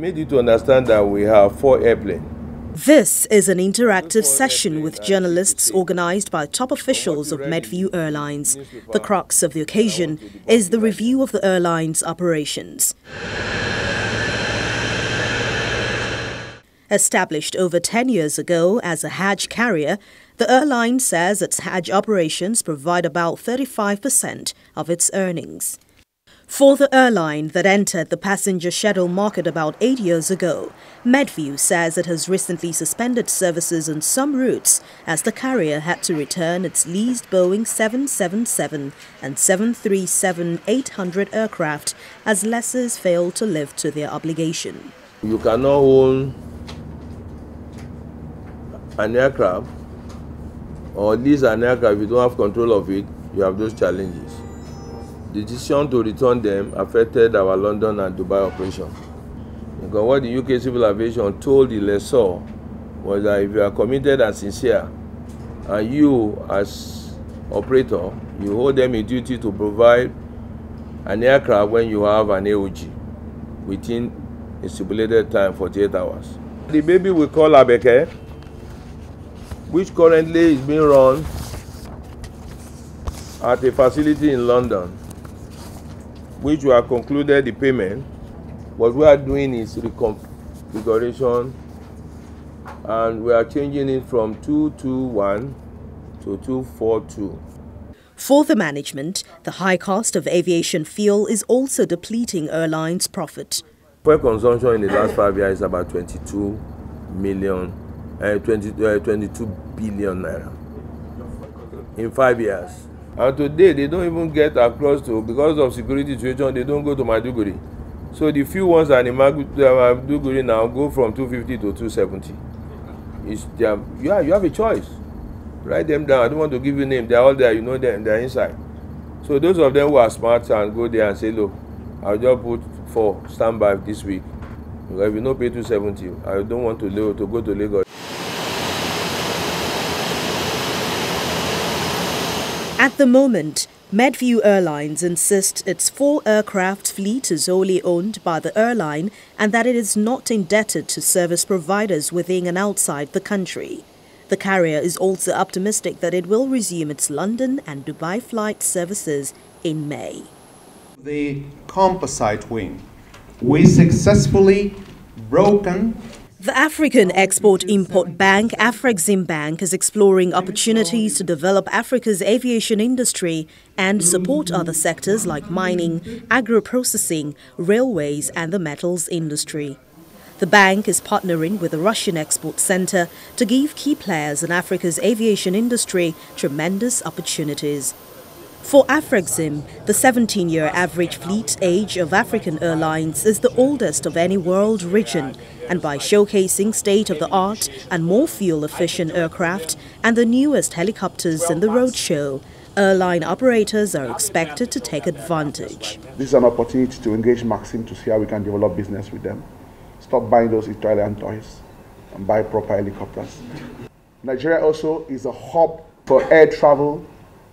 made you to understand that we have 4 airplanes. This is an interactive session with journalists organized by top officials of Medview Airlines. The crux of the occasion is the review of the airline's operations. Established over 10 years ago as a Hajj carrier, the airline says its Hajj operations provide about 35% of its earnings. For the airline that entered the passenger shuttle market about 8 years ago, Medview says it has recently suspended services on some routes as the carrier had to return its leased Boeing 777 and 737-800 aircraft as lessors failed to live to their obligation. You cannot own an aircraft or lease an aircraft if you don't have control of it. You have those challenges. The decision to return them affected our London and Dubai operation. Because what the UK Civil Aviation told the lessor was that if you are committed and sincere, and you as operator, you hold them a duty to provide an aircraft when you have an AOG within a stipulated time, 48 hours. The baby we call Abeke, which currently is being run at a facility in London, which we have concluded the payment. What we are doing is reconfiguration, and we are changing it from 221 to 242. For the management, the high cost of aviation fuel is also depleting airlines' profit. Fuel consumption in the last 5 years is about 22 billion naira in 5 years. And today, they don't even get across to, because of security situation, they don't go to Maiduguri. So the few ones that in Maiduguri now go from 250 to 270. You have a choice. Write them down. I don't want to give you names. They're all there. You know them. They're inside. So those of them who are smart and go there and say, look, I'll just put 4 standby this week. Because if you don't pay 270, I don't want to go to Lagos. At the moment, Medview Airlines insists its 4 aircraft fleet is wholly owned by the airline and that it is not indebted to service providers within and outside the country. The carrier is also optimistic that it will resume its London and Dubai flight services in May. The composite wing, we successfully broken. The African Export-Import Bank, Afrexim Bank, is exploring opportunities to develop Africa's aviation industry and support other sectors like mining, agro-processing, railways and the metals industry. The bank is partnering with the Russian Export Center to give key players in Africa's aviation industry tremendous opportunities. For Afrexim, the 17-year average fleet age of African airlines is the oldest of any world region, and by showcasing state-of-the-art and more fuel-efficient aircraft and the newest helicopters in the roadshow, airline operators are expected to take advantage. This is an opportunity to engage Maxim to see how we can develop business with them. Stop buying those Italian toys and buy proper helicopters. Nigeria also is a hub for air travel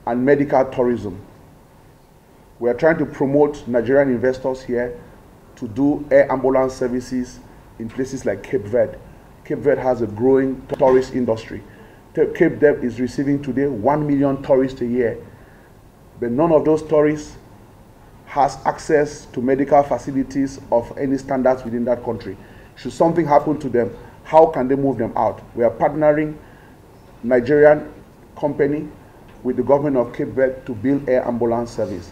and medical tourism. We are trying to promote Nigerian investors here to do air ambulance services in places like Cape Verde. Cape Verde has a growing tourist industry. Cape Verde is receiving today 1 million tourists a year, but none of those tourists has access to medical facilities of any standards within that country. Should something happen to them, how can they move them out? We are partnering Nigerian company with the government of Cape Verde to build air ambulance service.